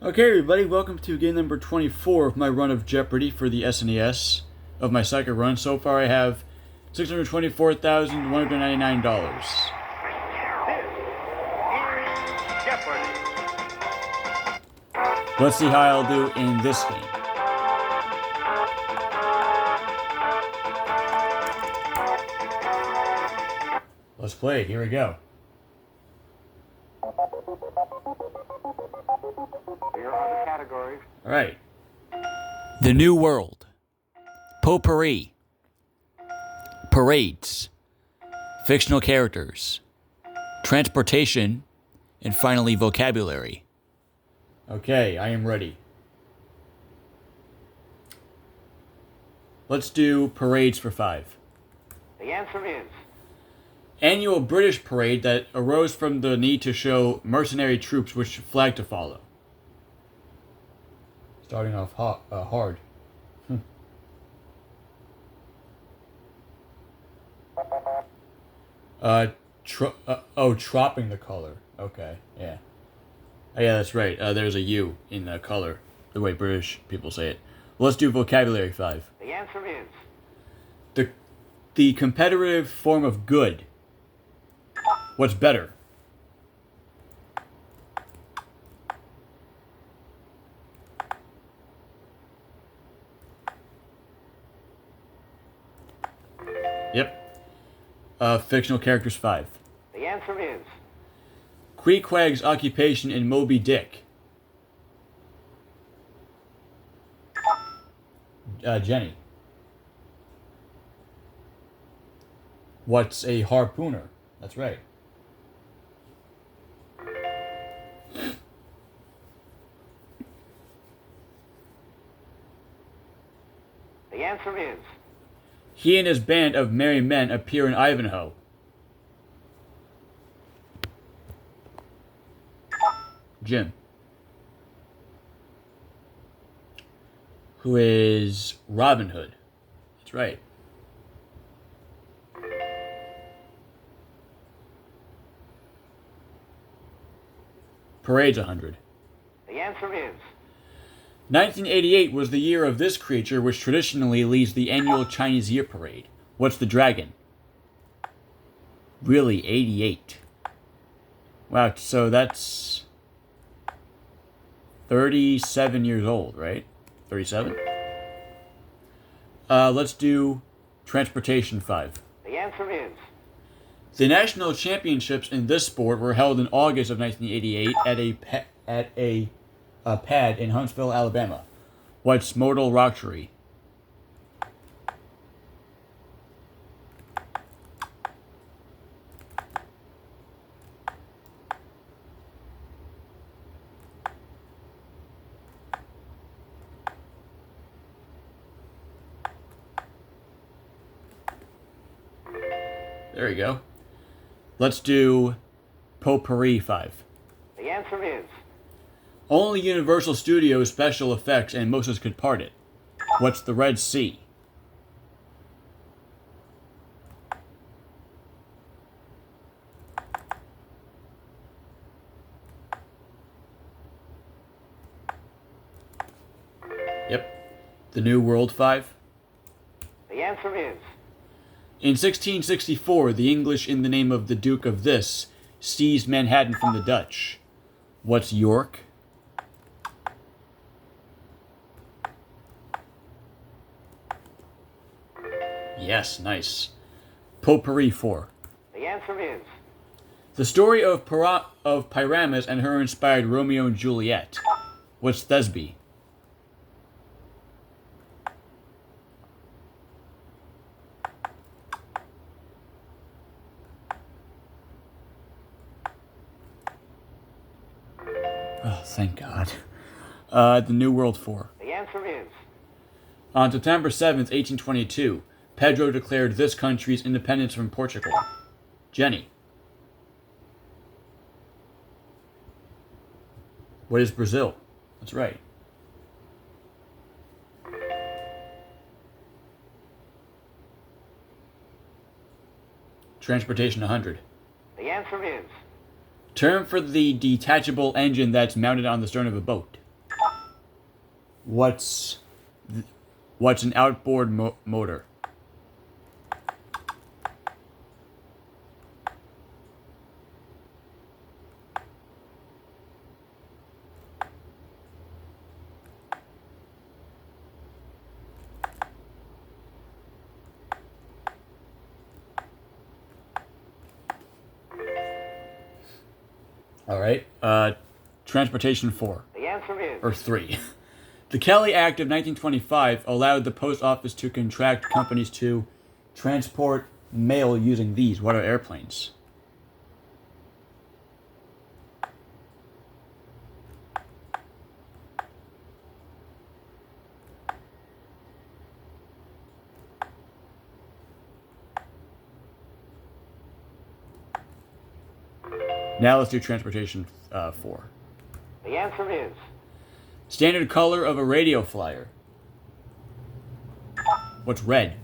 Okay, everybody, welcome to game number 24 of my run of Jeopardy for the SNES of my second run. So far, I have $624,199. Let's see how I'll do in this game. Let's play it. Here we go. Here are the categories. All right. The New World. Potpourri. Parades. Fictional characters. Transportation. And finally, vocabulary. Okay, I am ready. Let's do parades for 5. The answer is Annual British parade that arose from the need to show mercenary troops which flag to follow. Starting off hard. Tropping the color. Okay, yeah. Oh, yeah, that's right. There's a U in color, the way British people say it. Let's do vocabulary 5. the answer is The competitive form of good. What's better? Yep. Fictional characters 5. the answer is Queequeg's occupation in Moby Dick. Jenny. What's a harpooner? That's right. the answer is He and his band of merry men appear in Ivanhoe. Jim. Who is Robin Hood? That's right. Parade's 100. the answer is 1988 was the year of this creature, which traditionally leads the annual Chinese Year Parade. What's the dragon? Really, 88. Wow, so that's 37 years old, right? 37? Let's do transportation 5. the answer is The national championships in this sport were held in August of 1988 at a pad in Huntsville, Alabama. What's modal rocketry? There you go. Let's do potpourri 5. the answer is Only Universal Studios special effects and Moses could part it. What's the Red Sea? Yep. The New World 5. the answer is In 1664, the English, in the name of the Duke of This, seized Manhattan from the Dutch. What's York? Yes, nice. Potpourri 4. the answer is The story of Pyramus and her inspired Romeo and Juliet. What's Thesby? Oh, thank God. The New World 4. the answer is On September 7th, 1822, Pedro declared this country's independence from Portugal. Jenny. What is Brazil? That's right. Transportation 100. The answer is Term for the detachable engine that's mounted on the stern of a boat. What's what's an outboard motor? All right. Transportation 4. The answer is. Or 3. The Kelly Act of 1925 allowed the post office to contract companies to transport mail using these. What are airplanes? Now let's do transportation 4. The answer is. Standard color of a radio flyer. What's red?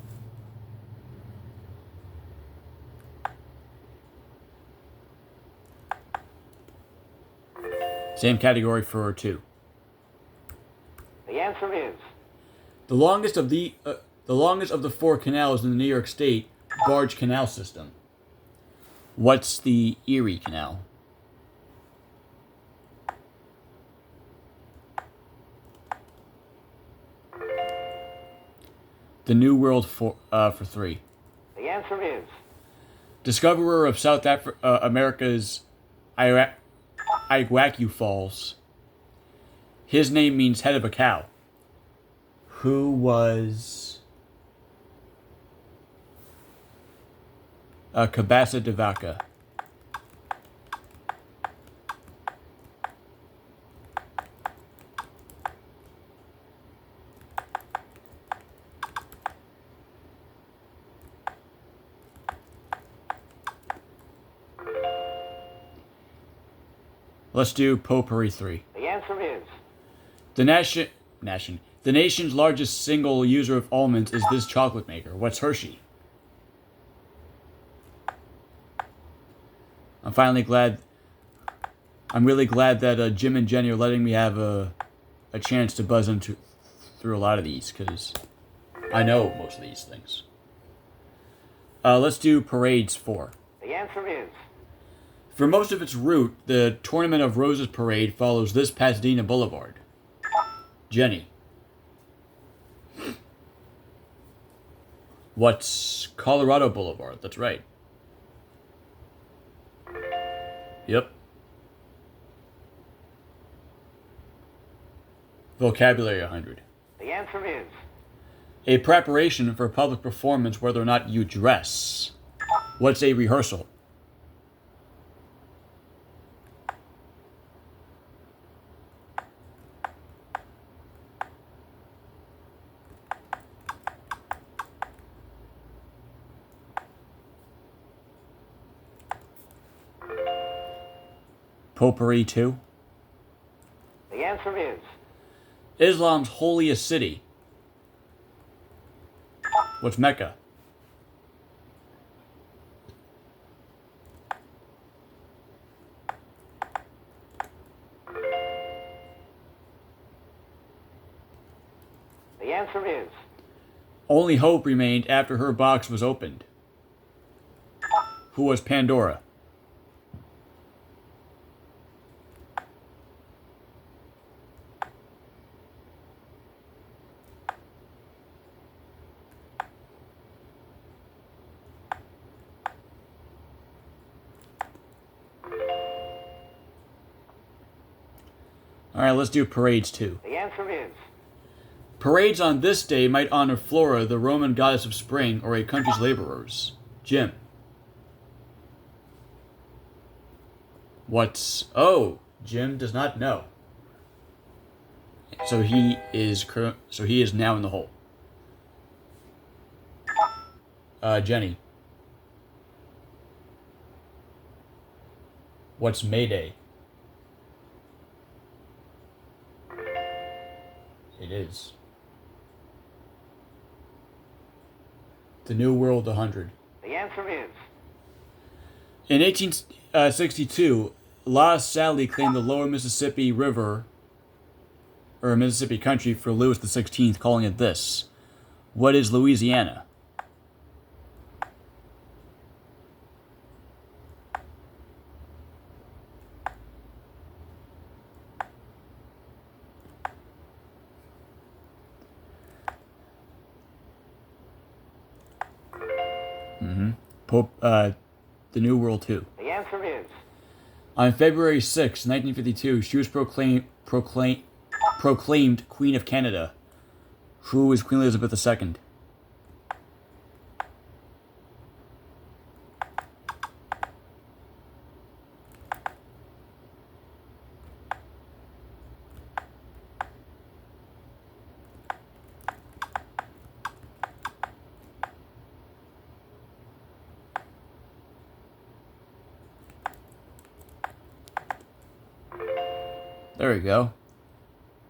Same category for 2. The answer is. The longest of the 4 canals in the New York State barge canal system. What's the Erie Canal? The New World for 3. The answer is. Discoverer of South America's Iguacu Falls. His name means head of a cow. Who was Cabeza de Vaca? Let's do Potpourri 3. The answer is. The nation's largest single user of almonds is this chocolate maker. What's Hershey? I'm really glad that Jim and Jenny are letting me have a chance to buzz through a lot of these, because I know most of these things. Let's do Parades 4. The answer is. For most of its route, the Tournament of Roses parade follows this Pasadena Boulevard. Jenny. What's Colorado Boulevard? That's right. Yep. Vocabulary 100. The answer is. A preparation for a public performance, whether or not you dress. What's a rehearsal? Potpourri 2. The answer is. Islam's holiest city. What's Mecca? The answer is. Only hope remained after her box was opened. Who was Pandora? Alright, let's do Parades 2. The answer is. Parades on this day might honor Flora, the Roman goddess of spring, or a country's laborers. Jim. What's... Oh, Jim does not know. So he is now in the hole. Jenny. What's May Day? It is. The New World 100. The answer is. In 1862, La Salle claimed the lower Mississippi River or Mississippi country for Louis XVI, calling it this. What is Louisiana? Pope, the New World 2. The answer is On February 6, 1952, she was proclaimed Queen of Canada. Who was Queen Elizabeth II? There we go.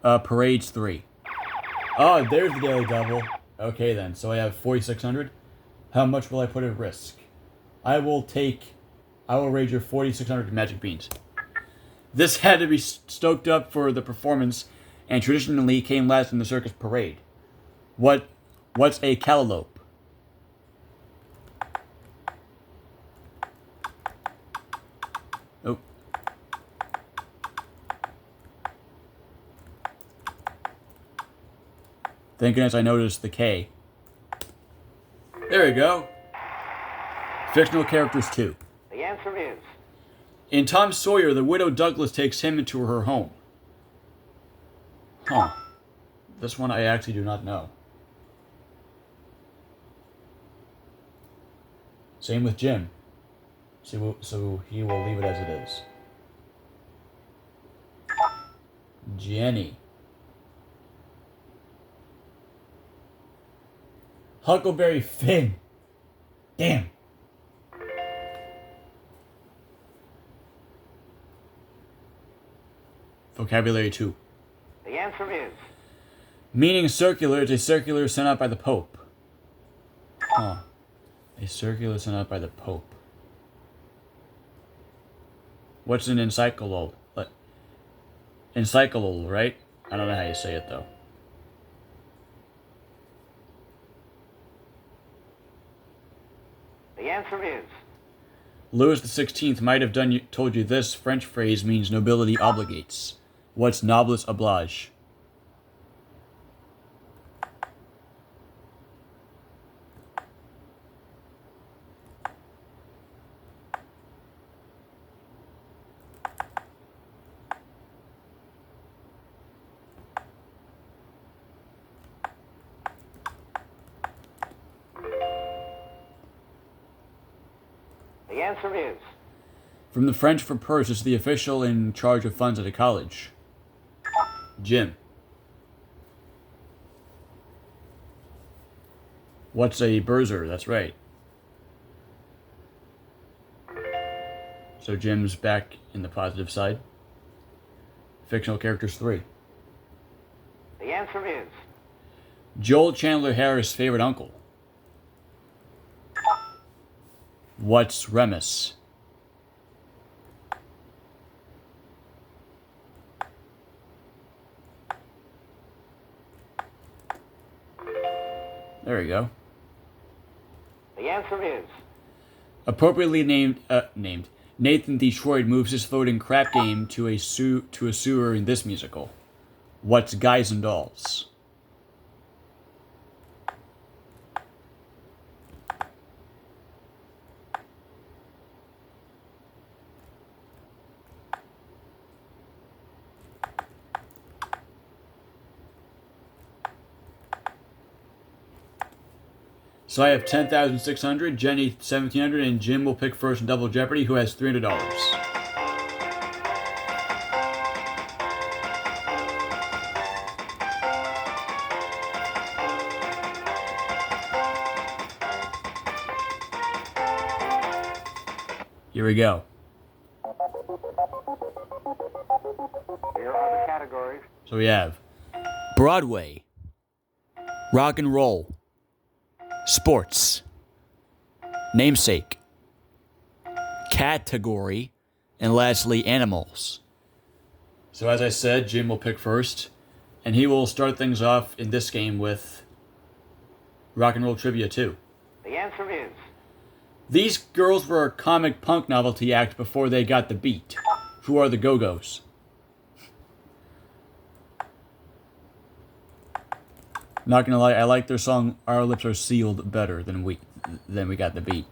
Parades 3. Oh, there's the Daily Double. Okay then, so I have 4,600. How much will I put at risk? I will wager 4,600 magic beans. This had to be stoked up for the performance, and traditionally came last in the circus parade. What's a calope? Oh. Thank goodness I noticed the K. There we go. Fictional characters 2. the answer is In Tom Sawyer, the widow Douglas takes him into her home. Huh. This one I actually do not know. Same with Jim. So he will leave it as it is. Jenny. Huckleberry Finn. Damn. Vocabulary 2. the answer is Meaning circular is a circular sent out by the Pope. Huh. A circular sent out by the Pope. What's an encyclopedal? Encyclopedal, right? I don't know how you say it though. the answer is Louis XVI might have told you this French phrase means nobility obligates. What's noblesse oblige? the answer is From the French for purse, it's the official in charge of funds at a college. Jim. What's a burser? That's right. So Jim's back in the positive side. Fictional characters 3. the answer is Joel Chandler Harris' favorite uncle. What's Remus? There we go. the answer is Appropriately named Nathan Detroit moves his floating crap game to a sewer in this musical. What's Guys and Dolls? So I have 10,600, Jenny 1,700, and Jim will pick first in Double Jeopardy, who has $300. Here we go. here are the categories So we have Broadway, rock and roll, sports, namesake, category, and lastly, animals. So as I said, Jim will pick first. And he will start things off in this game with Rock and Roll Trivia 2. The answer is. These girls were a comic punk novelty act before they got the beat. Who are the Go-Go's? Not gonna lie, I like their song "Our Lips Are Sealed" better than we got the beat.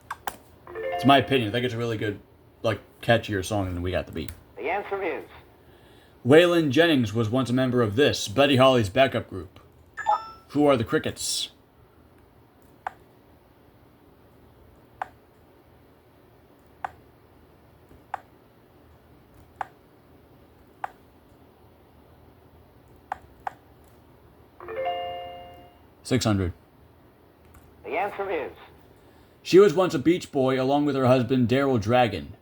It's my opinion. I think it's a really good, catchier song than We Got the Beat. The answer is. Waylon Jennings was once a member of this, Buddy Holly's backup group. Who are the Crickets? $600. The answer is. She was once a Beach Boy along with her husband Daryl Dragon.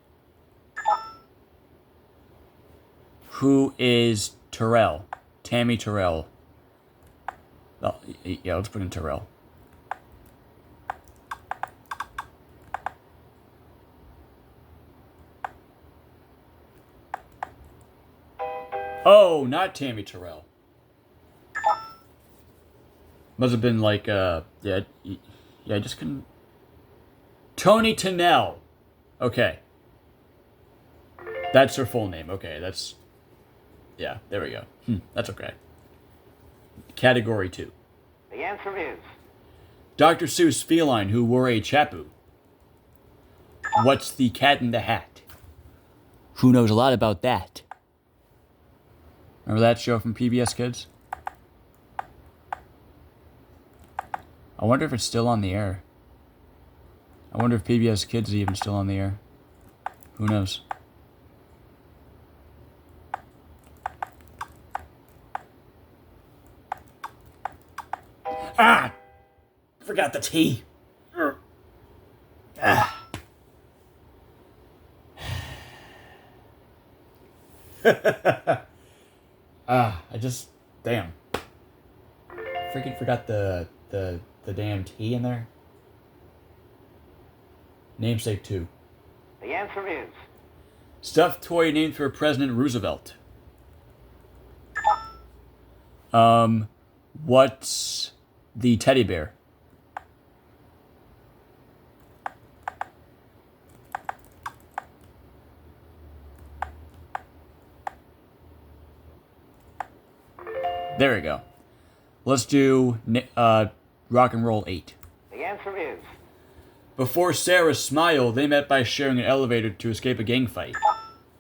Who is Terrell? Tammy Terrell. Oh, yeah, let's put in Terrell. Oh, not Tammy Terrell. Must have been I just couldn't. Tony Tennell. Okay. That's her full name. Okay, yeah, there we go. That's okay. Category 2. The answer is. Dr. Seuss feline who wore a chapu. What's the Cat in the Hat? Who knows a lot about that? Remember that show from PBS Kids? I wonder if it's still on the air. I wonder if PBS Kids is even still on the air. Who knows? Ah! Forgot the T. Ah. Damn. Freaking forgot the damn T in there. Namesake 2. The answer is. Stuffed toy named for President Roosevelt. What's the teddy bear? There we go. Let's do Rock and Roll 8. The answer is. Before Sarah Smile, they met by sharing an elevator to escape a gang fight.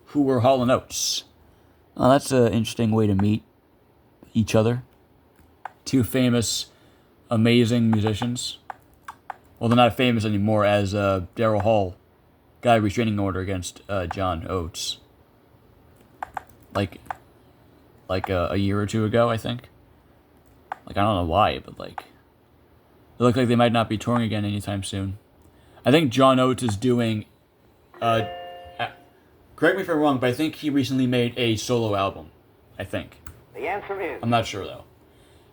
Who were Hall & Oates? Oh, that's an interesting way to meet each other. Two famous, amazing musicians. Well, they're not famous anymore, as Daryl Hall got a restraining order against John Oates. Like a year or two ago, I think. I don't know why, but they look like they might not be touring again anytime soon. I think John Oates is doing, correct me if I'm wrong, but I think he recently made a solo album. I think. The answer is. I'm not sure, though.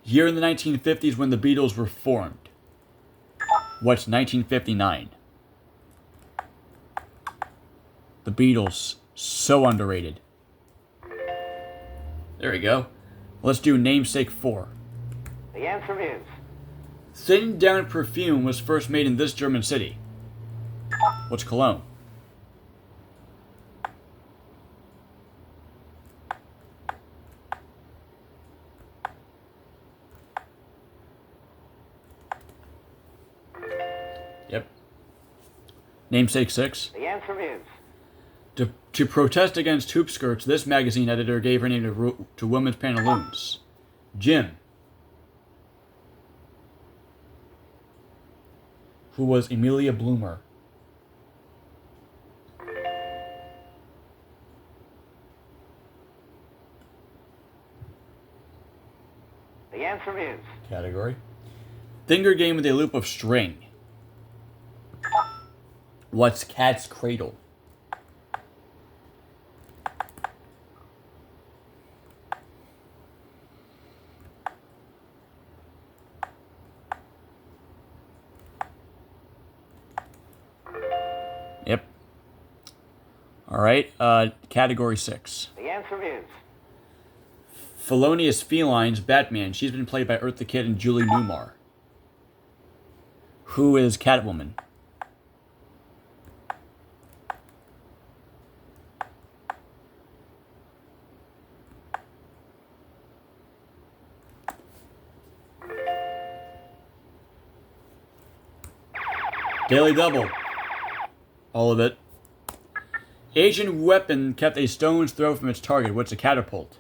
Year in the 1950s when the Beatles were formed. What's 1959? The Beatles, so underrated. There we go. Let's do Namesake 4. The answer is. Thin Down perfume was first made in this German city. What's Cologne? Yep. Namesake 6. The answer is. To protest against hoop skirts, this magazine editor gave her name to women's pantaloons. Jim. Who was Amelia Bloomer. The answer is. Category. Finger game with a loop of string. What's Cat's Cradle? Yep. All right. Category 6. The answer is. Felonious Felines, Batman. She's been played by Eartha Kitt and Julie Newmar. Who is Catwoman? Daily Double. All of it. Asian weapon kept a stone's throw from its target. What's a catapult?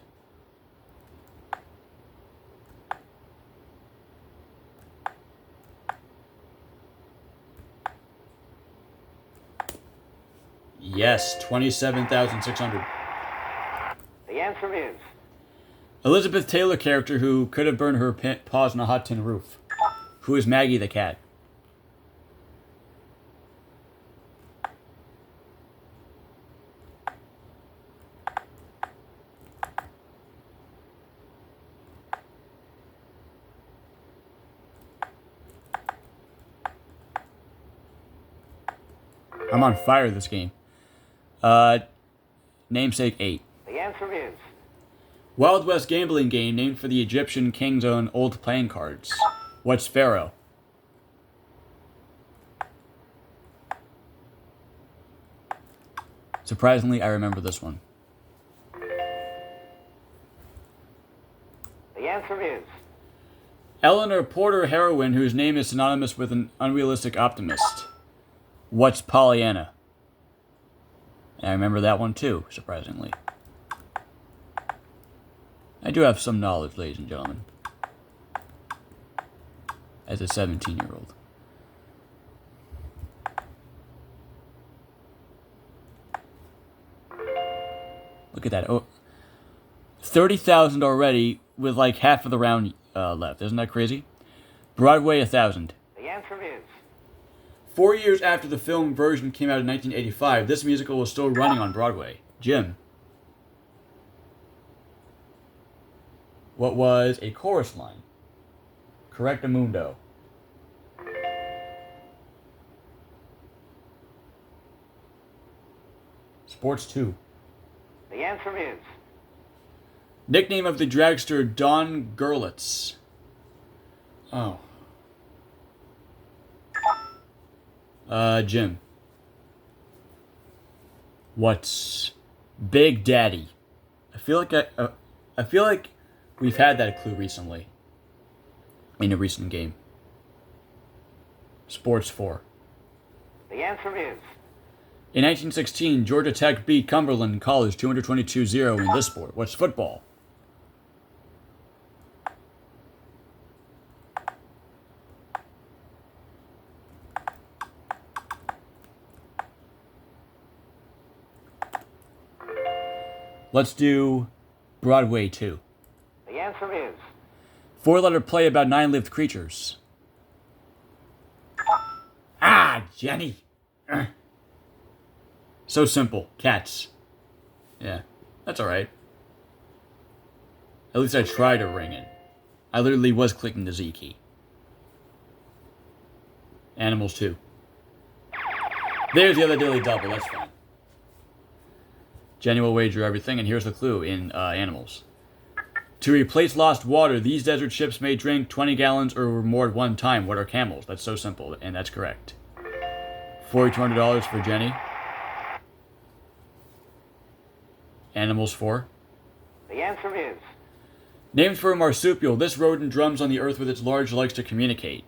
Yes, 27,600. The answer is Elizabeth Taylor character who could have burned her paws on a hot tin roof. Who is Maggie the cat? I'm on fire this game. Namesake 8. the answer is Wild West gambling game named for the Egyptian king's own old playing cards. What's Pharaoh? Surprisingly, I remember this one. the answer is Eleanor Porter heroine whose name is synonymous with an unrealistic optimist. What's Pollyanna? And I remember that one too, surprisingly. I do have some knowledge, ladies and gentlemen. As a 17-year-old. Look at that. Oh, 30,000 already with like half of the round left. Isn't that crazy? Broadway 1,000. the answer is 4 years after the film version came out in 1985, this musical was still running on Broadway. Jim. What was a chorus line? Correctamundo. Sports 2. the answer is Nickname of the dragster Don Gerlitz. Oh. Jim. What's Big Daddy? I feel like we've had that clue recently. In a recent game. Sports 4. the answer is In 1916, Georgia Tech beat Cumberland College 222-0 in this sport. What's football? Let's do Broadway 2. the answer is 4-letter play about 9 lived creatures. Ah, Jenny. So simple. Cats. Yeah, that's alright. At least I tried to ring it. I literally was clicking the Z key. Animals 2. There's the other daily double, that's fine. Jenny will wager everything, and here's the clue in Animals. To replace lost water, these desert ships may drink 20 gallons or more at one time. What are camels? That's so simple, and that's correct. $4,200 for Jenny. Animals 4. the answer is Named for a marsupial, this rodent drums on the earth with its large legs to communicate.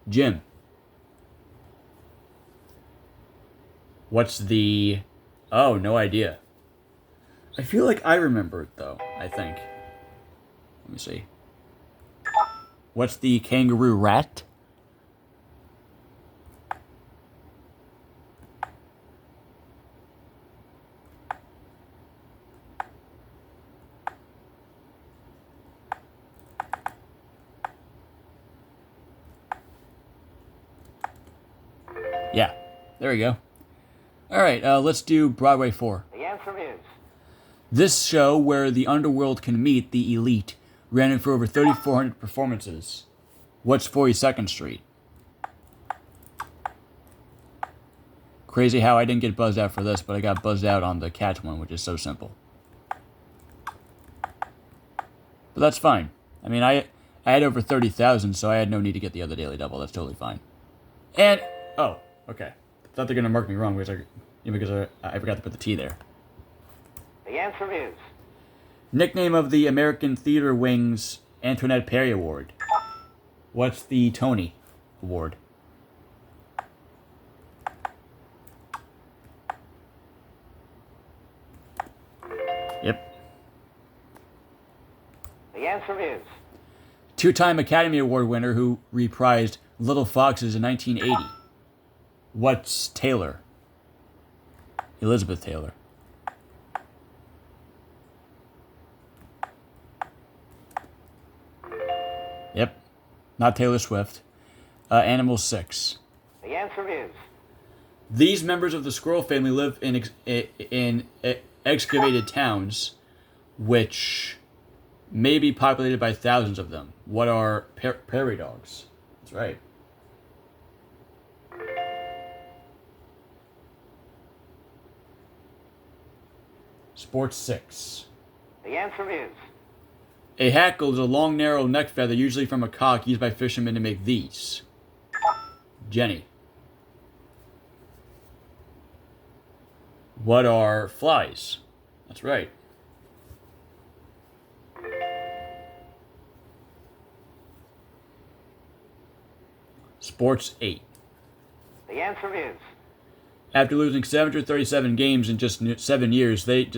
Jim. What's the... Oh, no idea. I feel like I remember it, though, I think. Let me see. What's the kangaroo rat? Yeah, there we go. Alright, let's do Broadway 4. the answer is This show, where the underworld can meet the elite, ran for over 3,400 performances. What's 42nd Street? Crazy how I didn't get buzzed out for this, but I got buzzed out on the Cats one, which is so simple. But that's fine. I mean, I had over 30,000, so I had no need to get the other daily double. That's totally fine. And, oh, okay. Thought they're going to mark me wrong because I forgot to put the T there. The answer is Nickname of the American Theater Wing's Antoinette Perry Award. What's the Tony Award? Yep. the answer is Two-time Academy Award winner who reprised Little Foxes in 1980. What's Taylor? Elizabeth Taylor. Yep. Not Taylor Swift. Animal 6. the answer is These members of the squirrel family live in excavated towns, which may be populated by thousands of them. What are prairie dogs? That's right. Sports 6. the answer is A hackle is a long, narrow neck feather, usually from a cock, used by fishermen to make these. Jenny. What are flies? That's right. Sports 8. the answer is After losing 737 games in just 7 years, they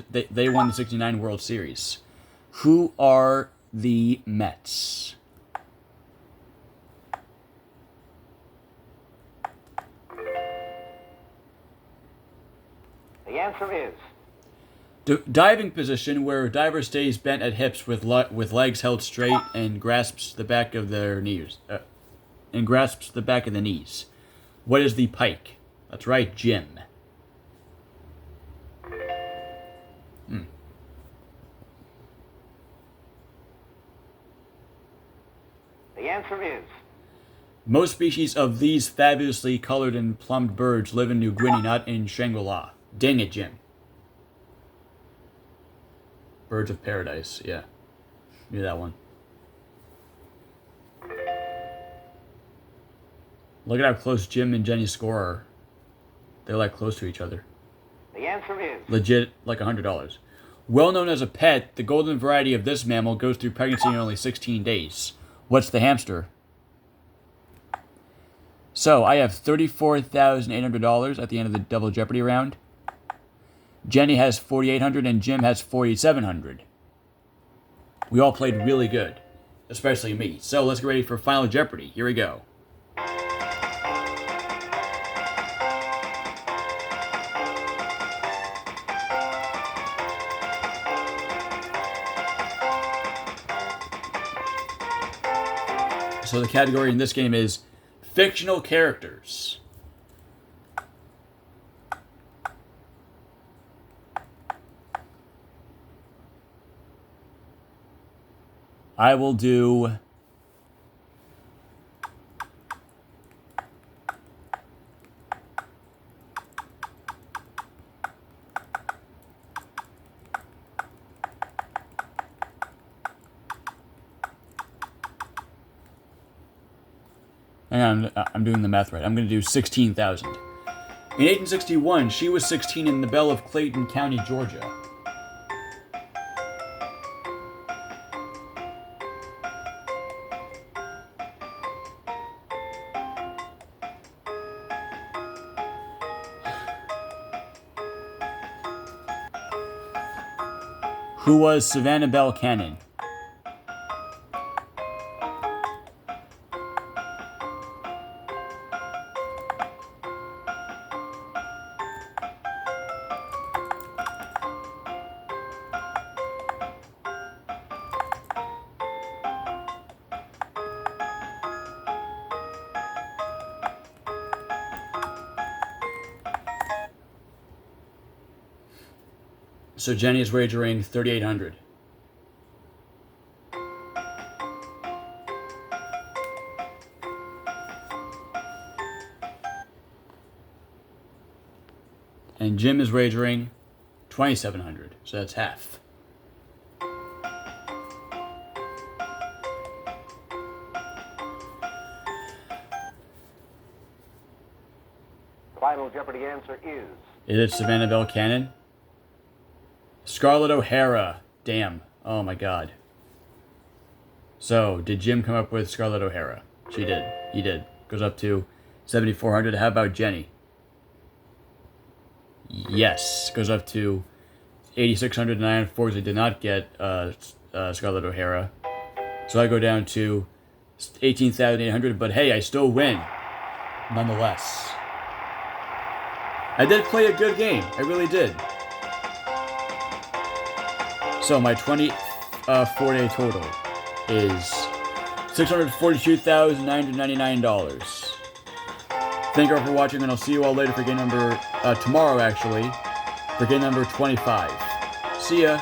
won the '69 World Series. Who are the Mets? the answer is Diving position, where a diver stays bent at hips with legs held straight and grasps the back of their knees. What is the pike? That's right, Jim. the answer is Most species of these fabulously colored and plumed birds live in New Guinea, not in Shangri-La. Dang it, Jim. Birds of Paradise, yeah. Knew that one. Look at how close Jim and Jenny's score are. They're like close to each other. the answer is Legit, like $100. Well known as a pet, the golden variety of this mammal goes through pregnancy in only 16 days. What's the hamster? So, I have $34,800 at the end of the double Jeopardy round. Jenny has $4,800 and Jim has $4,700. We all played really good, especially me. So, let's get ready for Final Jeopardy. Here we go. So the category in this game is fictional characters. I will do hang on, I'm doing the math right. I'm going to do 16,000. In 1861, she was 16 in the Belle of Clayton County, Georgia. Who was Savannah Bell Cannon? So Jenny is wagering 3,800. And Jim is wagering 2,700. So that's half. final Jeopardy answer is... Is it Savannah Bell Cannon? Scarlett O'Hara. Damn. Oh my god. So, did Jim come up with Scarlett O'Hara? She did. He did. Goes up to 7,400. How about Jenny? Yes. Goes up to 8,600. And I unfortunately did not get Scarlett O'Hara. So I go down to 18,800. But hey, I still win. Nonetheless. I did play a good game. I really did. So my 24-day total is $642,999. Thank you all for watching, and I'll see you all later for game number tomorrow, actually, for game number 25. See ya.